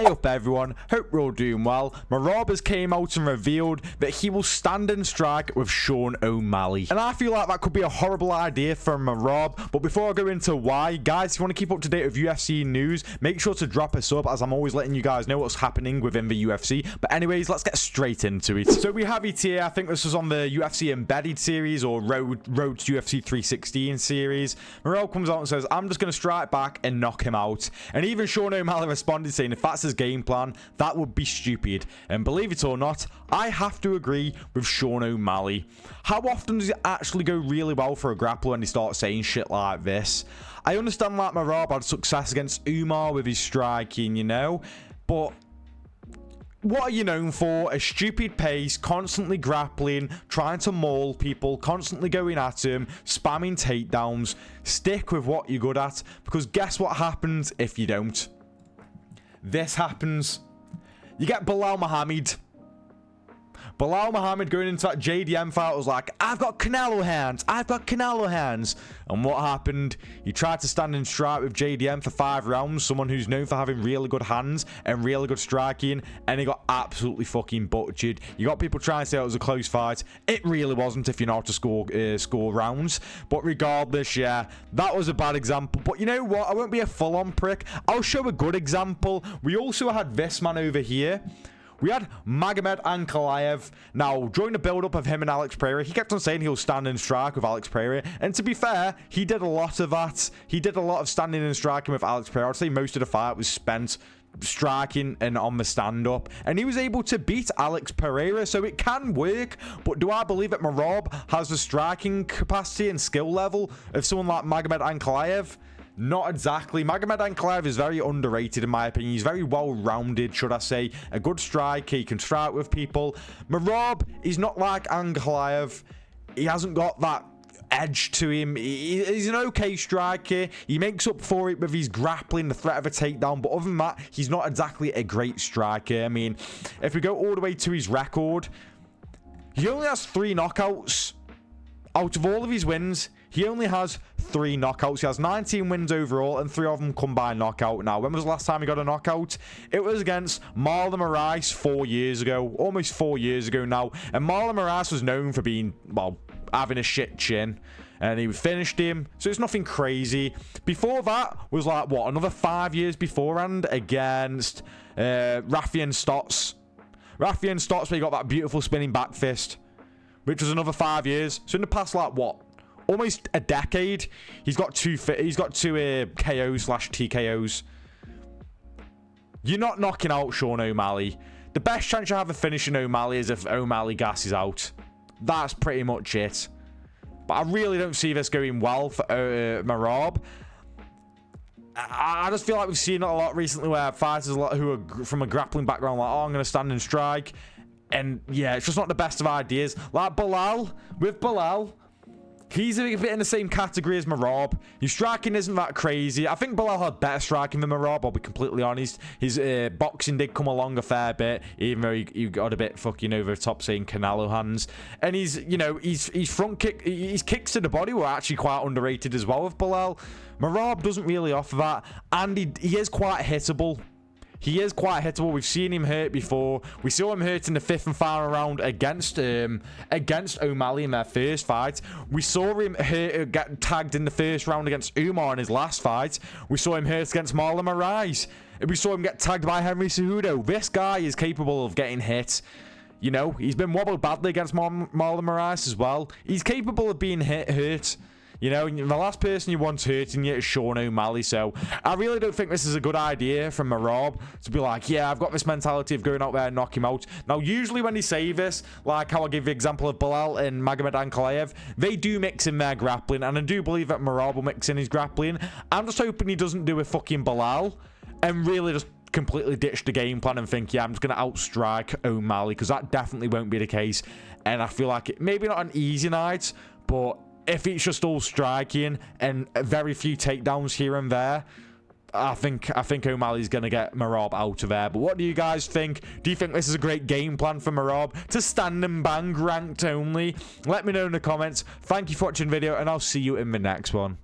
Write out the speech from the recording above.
Hey up everyone, hope you're all doing well. Merab has came out and revealed that he will stand and strike with Sean O'Malley. And I feel like that could be a horrible idea for Merab. But before I go into why, guys, if you want to keep up to date with UFC news, make sure to drop a sub, as I'm always letting you guys know what's happening within the UFC. But anyways, let's get straight into it. So we have it here. I think this was on the UFC Embedded series or Road to UFC 316 series. Merab comes out and says, I'm just going to strike back and knock him out. And even Sean O'Malley responded saying, if that's his game plan, that would be stupid. And believe it or not, I have to agree with Sean O'Malley. How often does it actually go really well for a grappler when he starts saying shit like this? I understand that Merab had success against Umar with his striking, you know, but what are you known for? A stupid pace, constantly grappling, trying to maul people, constantly going at him, spamming takedowns. Stick with what you're good at, because guess what happens if you don't? This happens. You get Belal Muhammad. Belal Muhammad going into that JDM fight was like, I've got Canelo hands. I've got Canelo hands. And what happened? He tried to stand and strike with JDM for 5 rounds. Someone who's known for having really good hands and really good striking. And he got absolutely fucking butchered. You got people trying to say it was a close fight. It really wasn't if you know how to score rounds. But regardless, yeah, that was a bad example. But you know what? I won't be a full-on prick. I'll show a good example. We also had this man over here. We had Magomed Ankalaev. Now, during the build-up of him and Alex Pereira, he kept on saying he'll stand and strike with Alex Pereira. And to be fair, he did a lot of that. He did a lot of standing and striking with Alex Pereira. I'd say most of the fight was spent striking and on the stand-up. And he was able to beat Alex Pereira, so it can work. But do I believe that Merab has the striking capacity and skill level of someone like Magomed Ankalaev? Not exactly. Magomed Ankalaev is very underrated in my opinion. He's very well-rounded, should I say. A good striker. He can strike with people. Merab is not like Ankalaev. He hasn't got that edge to him. He's an okay striker. He makes up for it with his grappling, the threat of a takedown. But other than that, he's not exactly a great striker. I mean, if we go all the way to his record, he only has 3 knockouts. Out of all of his wins, he only has 3 knockouts. He has 19 wins overall, and 3 of them come by knockout. Now, when was the last time he got a knockout? It was against Marlon Moraes 4 years ago. Almost 4 years ago now. And Marlon Moraes was known for being, well, having a shit chin. And he finished him. So it's nothing crazy. Before that was like, what, another 5 years beforehand against Rafian Stotts. Rafian Stotts, where he got that beautiful spinning back fist, which was another 5 years. So in the past, like, what? Almost a decade. He's got two KOs/TKOs. You're not knocking out Sean O'Malley. The best chance you have of finishing O'Malley is if O'Malley gasses out. That's pretty much it. But I really don't see this going well for Merab. I just feel like we've seen it a lot recently where fighters who are from a grappling background like, oh, I'm going to stand and strike. And yeah, it's just not the best of ideas. Like Belal, with Belal, he's a bit in the same category as Merab. His striking isn't that crazy. I think Belal had better striking than Merab, I'll be completely honest. His boxing did come along a fair bit, even though he got a bit fucking over the top saying Canelo hands. And he's, you know, his front kick, his kicks to the body were actually quite underrated as well with Belal. Merab doesn't really offer that, and he is quite hittable. He is quite hittable. We've seen him hurt before. We saw him hurt in the 5th and final round against O'Malley in their first fight. We saw him get tagged in the 1st round against Umar in his last fight. We saw him hurt against Marlon Moraes. We saw him get tagged by Henry Cejudo. This guy is capable of getting hit. You know, he's been wobbled badly against Marlon Moraes as well. He's capable of being hurt. You know, the last person you want hurting you is Sean O'Malley. So I really don't think this is a good idea from Merab to be like, yeah, I've got this mentality of going out there and knock him out. Now, usually when they say this, like how I give the example of Belal and Magomed Ankalaev, they do mix in their grappling. And I do believe that Merab will mix in his grappling. I'm just hoping he doesn't do a fucking Belal and really just completely ditch the game plan and think, yeah, I'm just going to outstrike O'Malley, because that definitely won't be the case. And I feel like it, maybe not an easy night, but if it's just all striking and very few takedowns here and there, I think O'Malley's going to get Merab out of there. But what do you guys think? Do you think this is a great game plan for Merab to stand and bang ranked only? Let me know in the comments. Thank you for watching the video, and I'll see you in the next one.